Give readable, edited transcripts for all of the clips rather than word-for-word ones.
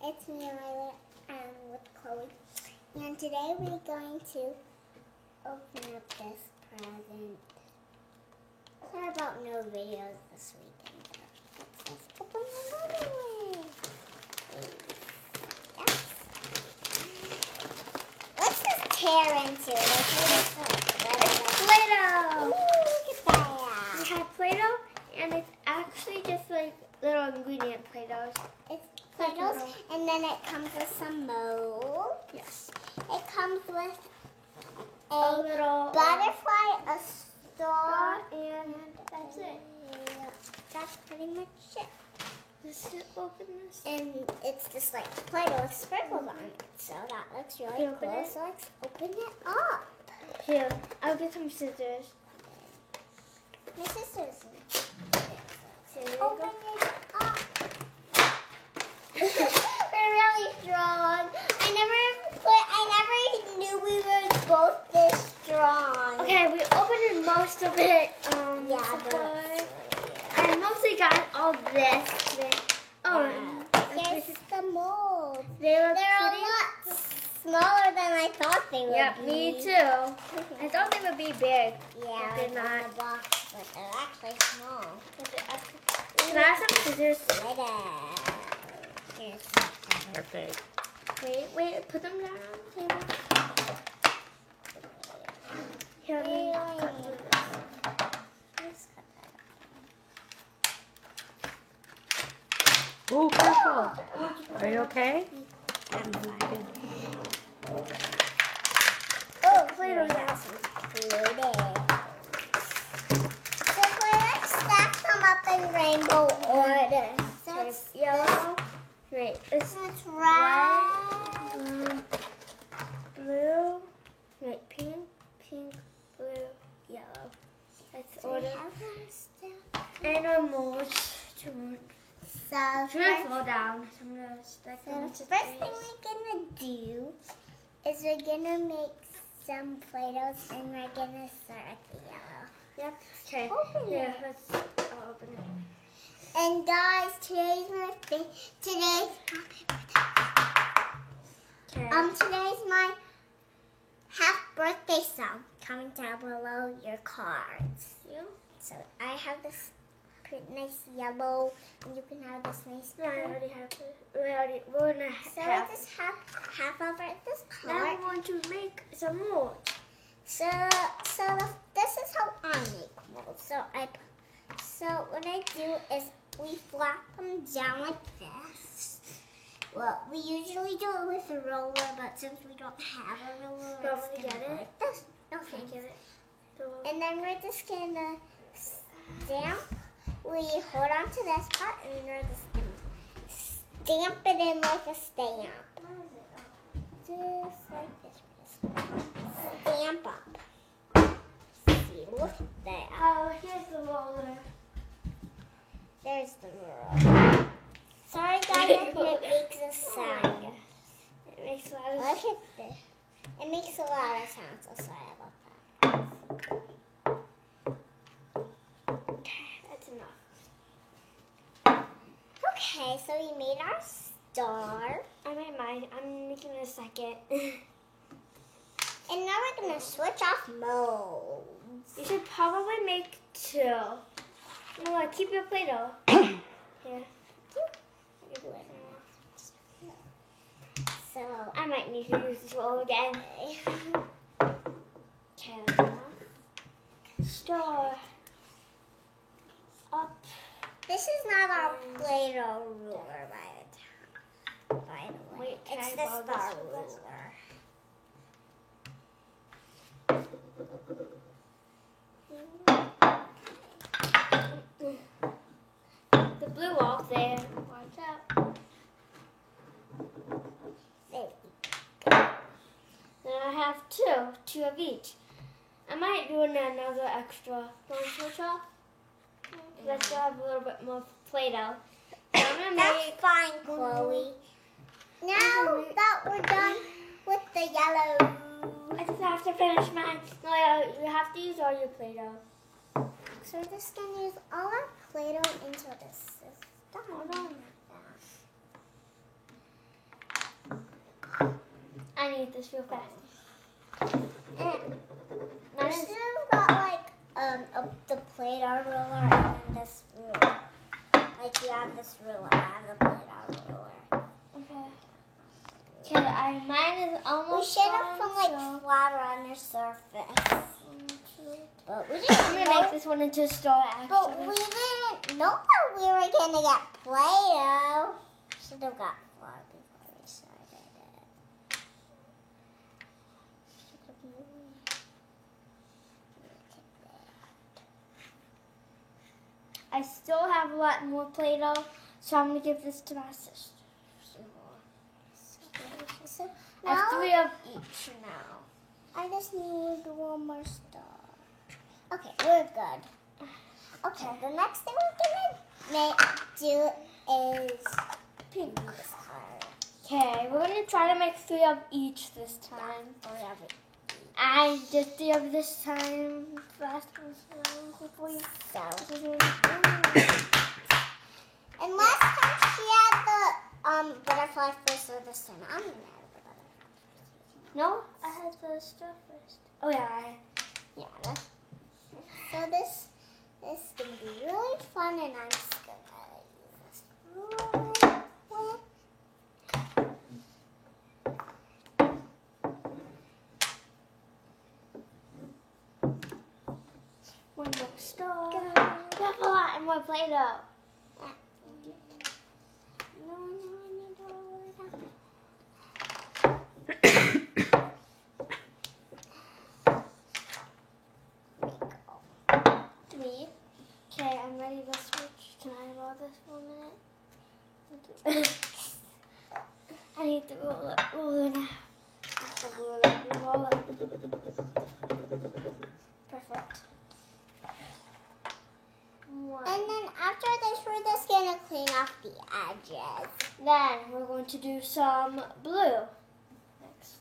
It's me, Lila, with Chloe. And today we're going to open up this present. Sorry about no videos this weekend. Let's open another one. Yes. Let's just tear into it. It's Play-Doh! Ooh, look at that. We have Play-Doh, and it's actually just like little ingredient Play-Dohs. It's Play-Dohs, and then it comes with some molds. Yes. It comes with A little butterfly, a star, and that's it. Yeah, that's pretty much it. Let's just open this. And it's just like Play-Doh with sprinkles on it, so that looks really Can you open cool. it? So let's open it up. Here, I'll get some scissors. My sister's Here you open go. it up. We're really strong. I never knew we were both this strong. Okay, we opened most of it. Yeah, So but far. I mostly got all this. Oh, Here's the mold. they look They're a pretty. lot smaller than I thought they would Yep, be. me too. I thought they would be big. Yeah, They're like not. on the box, but they're actually small. Can I have some scissors? Later. Here's Perfect. Wait, put them down on the table. Here, let me cut through this. Let's cut that Oh, careful. Are you okay? up. I'm fine. Oh, Play-Doh, Here's yeah. some Play-Doh. So let's stack them up in rainbow order. So it's Yellow. Wait, it's It's red. blue. Wait, pink, blue, yellow. That's So we order. have them stacked. And our molds. So It's gonna fall down. So I'm gonna stack So them the into first thing threes. we're gonna do is we're gonna make some Play-Dohs and we're gonna start at the yellow. Yep. Okay. Open Yeah, it. I'll open it. And guys, today's my Okay. today's my half birthday song. Comment down below your cards. You? So I have this pretty nice yellow, and you can have this nice No, I pink. already have it. We're gonna So I have. just have half of it this Now card. we want to make some more. This is how I make molds. So what I do is we flap them down like this. Well, we usually do it with a roller, but since we don't have a roller, Don't it's we gonna get go it? like this. Can't Okay. get it. So, And then we're just gonna stamp. We hold on to this part, and then we're just gonna stamp it in like a stamp. Just like this. Stamp up. See, look at that. oh, here's the roller. There's the roll. Sorry guys if it makes a sound. It makes a lot of Look at this. It makes a lot of sound, so sorry about that. That's enough. Okay, so we made our star. I made mine. I'm making a second. And now we're going to switch off molds. You should probably make two. No, keep your Play-Doh. Here. So, I might need to use this roll again. Okay. Star. Up. this is not our Play-Doh ruler by the way. Wait, can It's I the borrow star this for this? ruler. The blue wall there. Watch out. There. Then I have two of each. I might do another extra. Want to switch off? Let's still have a little bit more Play-Doh. So I'm gonna That's make. fine, Chloe. Now that we're done with the yellow, I just have to finish mine. No, you have to use all your Play-Doh. so we're just gonna use all our Play-Doh until this is done. Hold on. trying to eat this real fast. I should have got like the Play-Doh ruler and then this ruler. Like you have this ruler, I have the Play-Doh ruler. Okay, mine is We almost should have done, put like so- flour on your surface. But we I'm didn't gonna make know. this one into a star, But actually. we didn't know that we were gonna get Play-Doh. Should have got flour before we started it. I still have a lot more Play-Doh, so I'm gonna give this to my sister. So I have now 3 of each now. I just need one more star. Okay, we're good. Okay, the next thing we're gonna do is pink color. Okay, we're gonna try to make 3 of each this time. I did 3 of this time. Last one, before you. So, and last time she had the butterfly first, so this time I'm gonna have the butterfly. No, I had the stuff first. Oh yeah, Yeah. So this is gonna be really fun, and I'm just gonna use this ruler. one more star. You have a lot more Play-Doh. Me. Okay, I'm ready to switch. Can I roll this for a minute? I need the ruler now. The ruler. Perfect. One. And then after this, we're just gonna clean off the edges. Then we're going to do some blue next.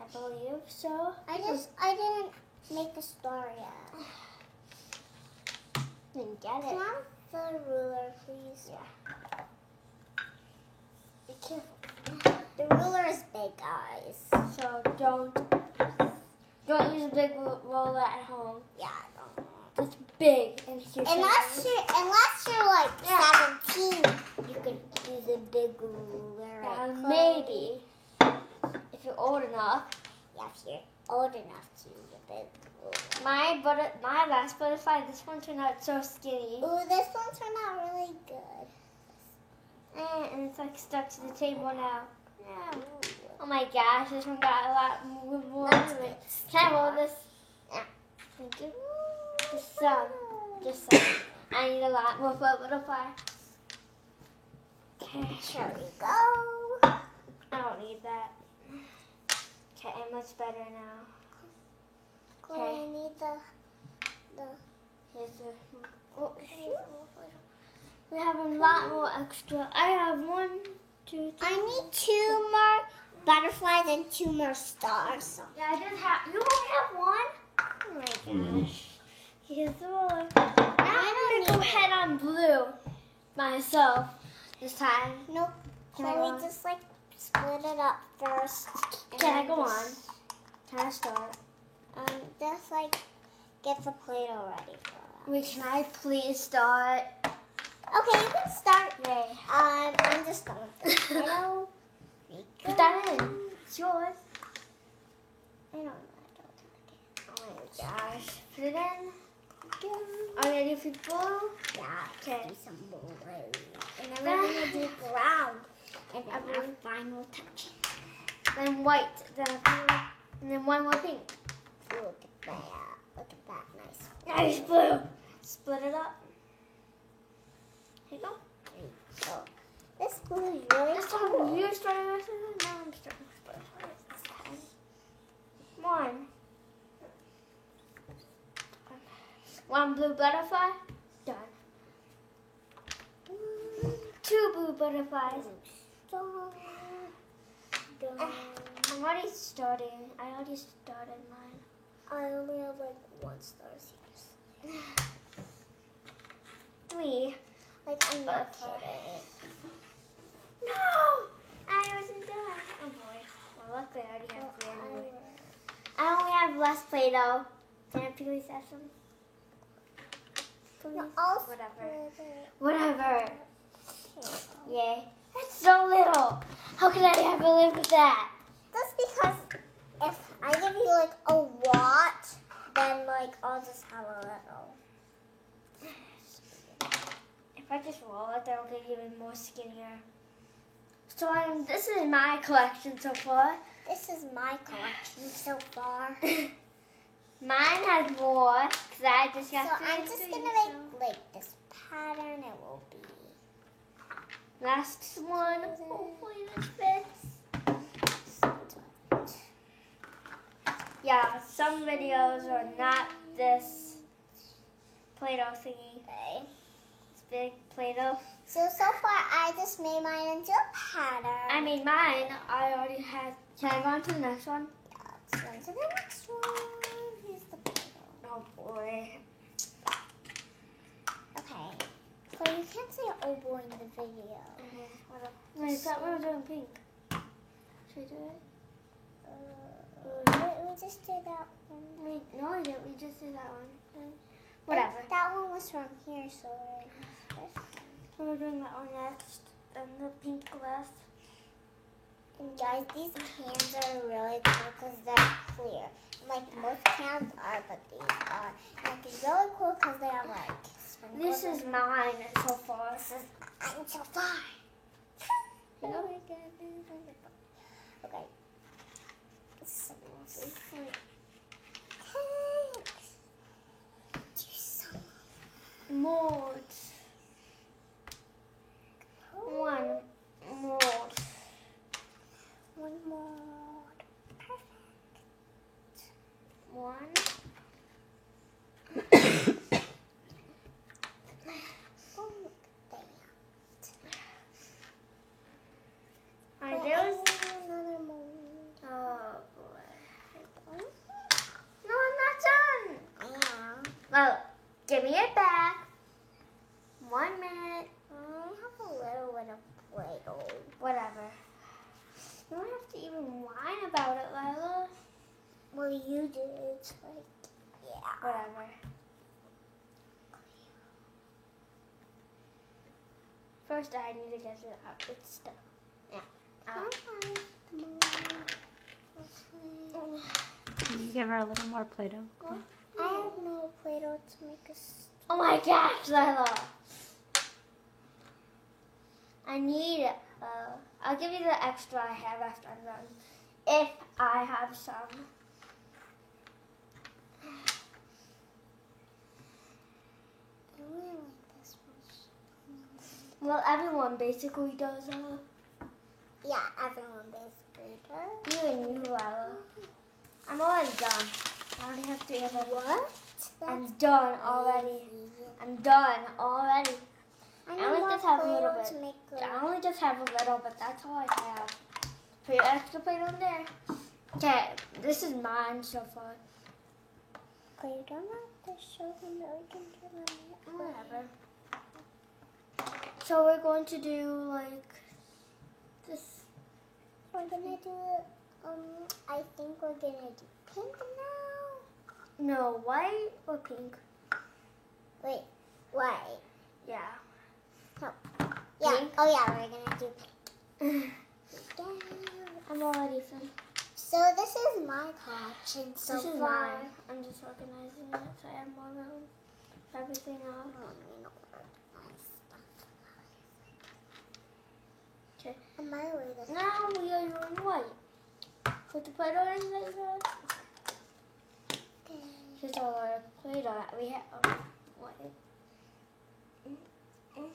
I believe so. I didn't make a star yet. Didn't get Can it. I have the ruler, please? Yeah. Be careful. The ruler is big, guys. So don't use a big roller at home. Yeah, I don't know. It's big and huge. Unless you're like 17, you could use a big ruler. Yeah, maybe if you're old enough. Yeah, if you're old enough to use a big ruler. My last butterfly, this one turned out so skinny. Ooh, this one turned out really good. And it's like stuck to the table now. Yeah. Oh my gosh, this one got a lot more movement. Can I roll this? Yeah. Thank you. Just some. Just some. I need a lot more for a butterfly. Okay. Here we go. I don't need that. Okay, I'm much better now. Okay. I need the. Here's the. Oh, we have a lot more extra. I have 1, 2, 3. I need 2 more butterflies and 2 more stars. Yeah, I didn't have. You only have 1? Oh my gosh. Here's the ruler. Now I'm gonna go ahead on blue myself this time. Nope. Can I So go we on? just like split it up first. and Can I then go just, on? Can I start? Just like get the Play-Doh ready for us. Wait, can I please start? Okay, you can start. Yay. I'm just going to Play-Doh. Put that in. It's yours. I don't know. Oh my gosh. Put it in. Are you ready for blue? Yeah, Okay. do some blue. And then we're going to do brown. And then our final touch. Then white. Then blue. And then one more pink. Look at that. Look at that. Nice. Nice blue. Split it up. Here you go. There you go. This blue is really This cool. time you started with it. Now I'm starting with butterflies this time. One. 1 blue butterfly. Done. 2 blue butterflies. I'm already starting. I already started mine. I only have like 1 star here. 3. Like I'm not Okay. kidding. No! I wasn't done. Oh boy. Well, luckily Play-Doh. Can I please have some? Please? No, I'll Whatever. split it. Whatever. Here. Yay. That's so little. How can I ever live with that? That's because if I give you like a lot, then like I'll just have a little. If I just roll it, that'll get even more skinnier. So this is my collection so far. This is my collection so far. Mine has more because I just got So I'm just gonna make like this pattern. It will be. Last one. Hopefully this fits. Yeah, some videos are not this Play-Doh thingy. Okay. It's big Play-Doh. So far I just made mine into a pattern. I made mine. I already had. Can I go on to the next one? Let's go to the next one. Here's the Play-Doh. Oh boy. Okay. So you can't say oh boy in the video. Wait, I thought we were doing pink. Should we do it? We just did that one. Wait, no, we didn't. We just did that one. Whatever. That one was from here, so So we're doing that one next. Then the pink left. and guys, these cans are really cool because they're clear. Like most cans are, but these are. Like it's really cool because they are like sprinkles. This is mine so far. I'm so far. You know? Oh my goodness. Okay. So thanks. You're so More. One more. one more. Perfect. One. Oh, look at Alright, that. there was. Another mold. Oh boy. No, I'm not done. Yeah. Well, give me it back. 1 minute. I have a little bit of Play-Doh. Whatever. You don't have to even whine about it, Lila. Well, you do. It's like, yeah. Whatever. First, I need to get it out. It's stuck. Yeah. Out. Can you give her a little more Play-Doh? I have no Play-Doh to make a Oh my gosh, Lila. I need, I'll give you the extra I have after I'm done. If I have some. I really like this one. Well, everyone basically does. Yeah, everyone basically does. You and you, Lila. I'm already done. I don't have to have a What? I'm done already. I'm done already. I I need only more just have a Play-Doh little bit. to make I only just have a little, but that's all I have. Put your extra plate on there. Okay, this is mine so far. Okay, you don't have to show them that we can do them. Whatever. So we're going to do like this. We're gonna do, I think we're gonna do pink now. No, white or pink? Wait, white. Yeah. Yeah. Pink? Oh yeah, we're gonna do pink. Yeah. I'm already finished. So this is my collection so This is far. mine. I'm just organizing it so I have more room for everything else. Okay. On my way this. Now we are doing white. Put the plate on later. Okay. Here's all our plate on it. We have white. Okay.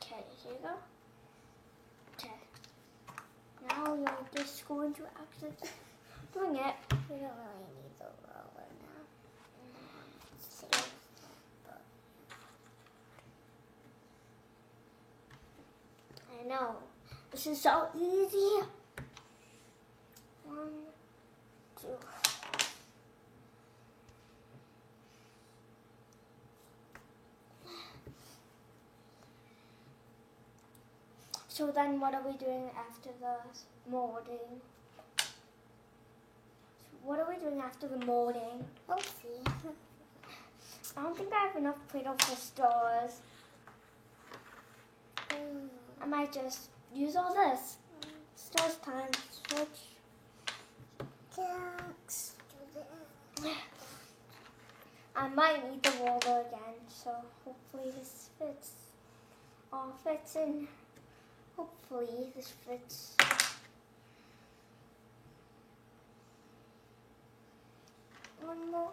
Okay, here you go. Okay. Now we are just going to actually doing it. We don't really need the roller now. I know. This is so easy. 1, 2. So then what are we doing after the molding? What are we doing after the molding? We'll see. I don't think I have enough Play-Doh for stars. I might just use all this. Stars time. Switch. Thanks. I might need the roller again, so hopefully this fits. All fits in. Hopefully this fits. One more.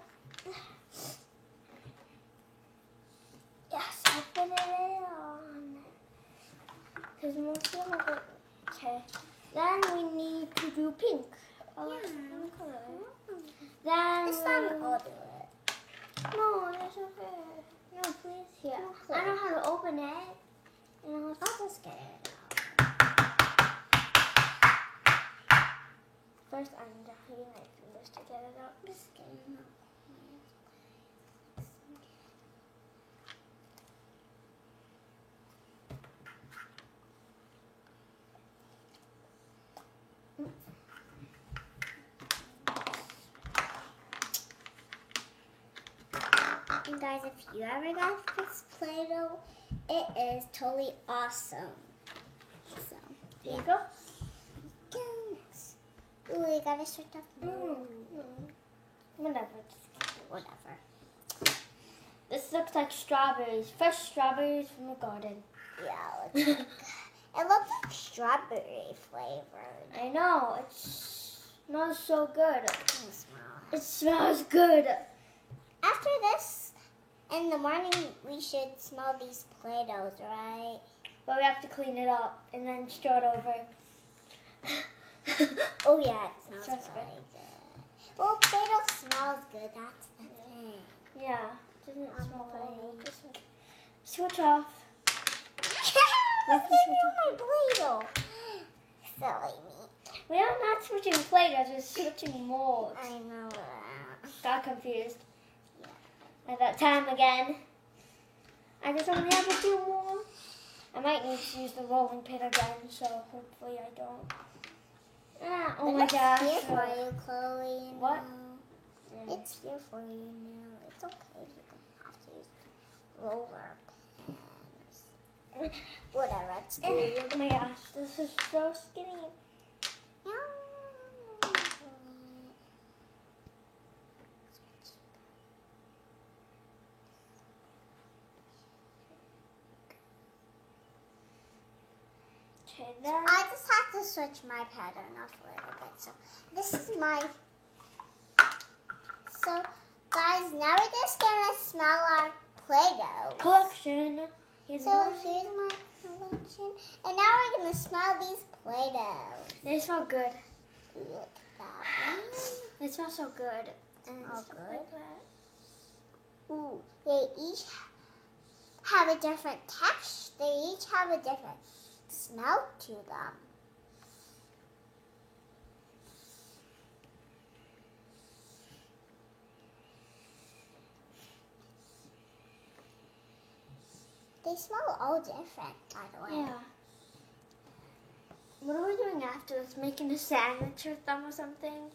Yes, I put it on. Because most of them are okay. Then we need to do pink. Same color. Then It's not all do it. no, it's okay. No, please. Here. I know how to open it. You know, I'll just get it out. first I'm using my fingers to get it out. Just get it out. And guys, if you ever got this Play-Doh, it is totally awesome. So, Here you go. yes. Ooh, you gotta start off. Whatever. Whatever. This looks like strawberries. Fresh strawberries from the garden. Yeah, it looks like strawberry flavored. I know. It smells so good. Doesn't smell. It smells good. After this, in the morning, we should smell these Play-Dohs, right? But we have to clean it up and then start over. Oh yeah, it smells Smells really good. Well, Play-Doh smells good. That's the thing. Yeah. Doesn't smell funny. Just switch off. Let's my Play-Doh. Silly me. We are not switching Play-Dohs, we're switching molds. I know that. Got confused. Yeah. At that time again. I just only have a few more. I might need to use the rolling pin again, so hopefully I don't. Ah, oh my gosh. It's here for you, Chloe. You What? know. It's here for you now. It's okay. You can have to use roller pins. Whatever. It's Oh my gosh, this is so skinny. Okay, then. I just have to switch my pattern off a little bit. So this is my. So guys, now we're just gonna smell our Play-Doh. Collection. Here's So one. here's my collection, and now we're gonna smell these Play-Dohs. They smell good. Look at that one. They smell so good. And Smell stuff good? like that. Ooh, they each have a different texture. They each have a different smell to them. They smell all different, by the way. Yeah. What are we doing after this? Making a sandwich with them or something?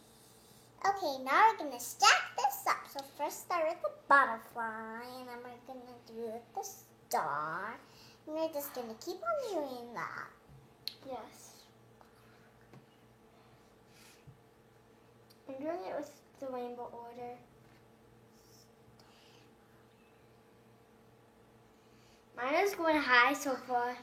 Okay, now we're gonna stack this up. So first start with the butterfly, and then we're gonna do the star. And we're just gonna keep on doing that. Yes. I'm doing it with the rainbow order. Mine is going high so far.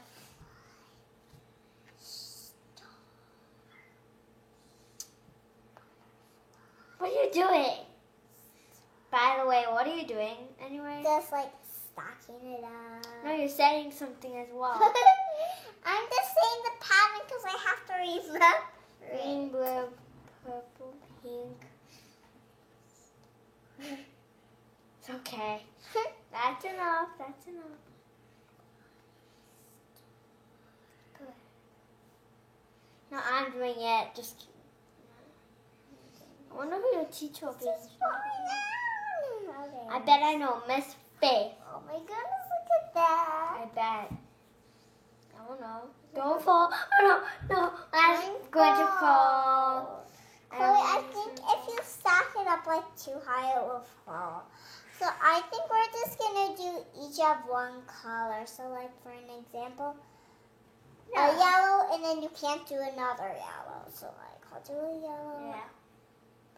What are you doing? By the way, what are you doing anyway? Just like stacking it up. No, you're saying something as well. I'm just saying the pattern because I have to remember. Green, blue, purple, pink. It's okay. That's enough. That's enough. Good. No, I'm doing it. Just kidding. I wonder who your teacher will be. Okay. I bet I know Miss Faith. Oh my goodness, look at that. I bet. I don't know. Don't fall too high, it will fall. So I think we're just gonna do each of one color. So like for an example, a yellow, and then you can't do another yellow. So like I'll do a yellow,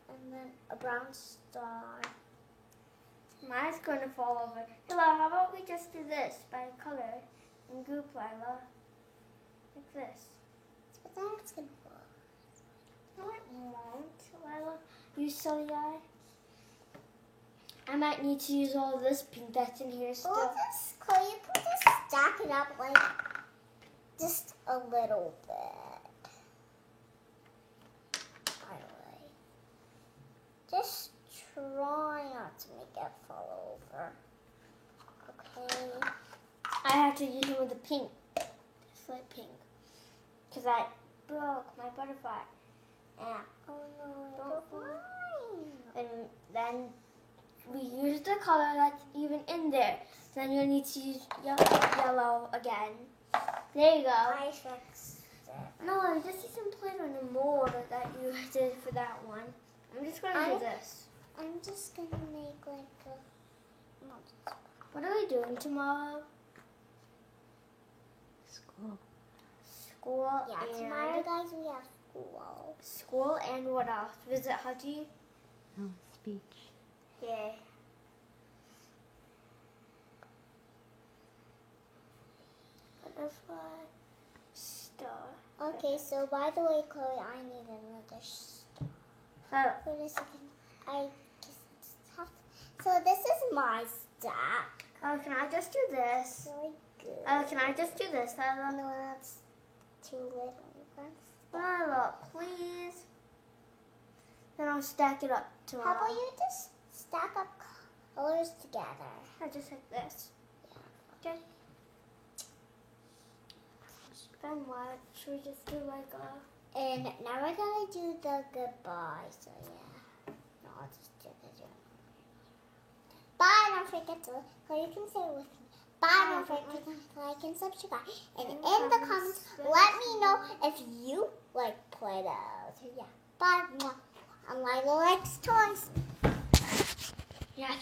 and then a brown star. Mine's going to fall over. Hello, how about we just do this by color and group, Lila? Like this. But then it's gonna fall. No, it won't, Lila. You silly eye. I might need to use all this pink that's in here still. Well, this, Chloe, you can just stack it up like just a little bit. By the way. Just try not to make it fall over. Okay. I have to use some of the pink. Just like pink. Because I broke my butterfly. Yeah. Oh no, Don't you're fine. And then we use the color that's even in there. Then you'll need to use yellow again. There you go. I fixed it. No, I just need some Play-Doh in the mold that you did for that one. I'm just going to do this. I'm just gonna make like a. What are we doing tomorrow? School. School Yeah, and... tomorrow, guys, we have school. School and what else? Visit Haji? No, speech. Yeah. Butterfly. Star. Okay, so by the way, Chloe, I need another star. Wait a second. I just have to. So this is my stack. Oh, can I just do this? Really good. Oh, can I just do this? No, that's too little. Lila, please. Then I'll stack it up tomorrow. How about you just stack up colors together? Just like this. Okay. Then what? Should we just do like a... And now we're gonna do the goodbye. So yeah. No, I'll just do the joke. Bye, don't forget to, or you can say it with me. Bye, don't forget to like and subscribe. And in the comments, let me know if you like Play-Doh. So yeah. Bye. And Lila likes toys. Yeah,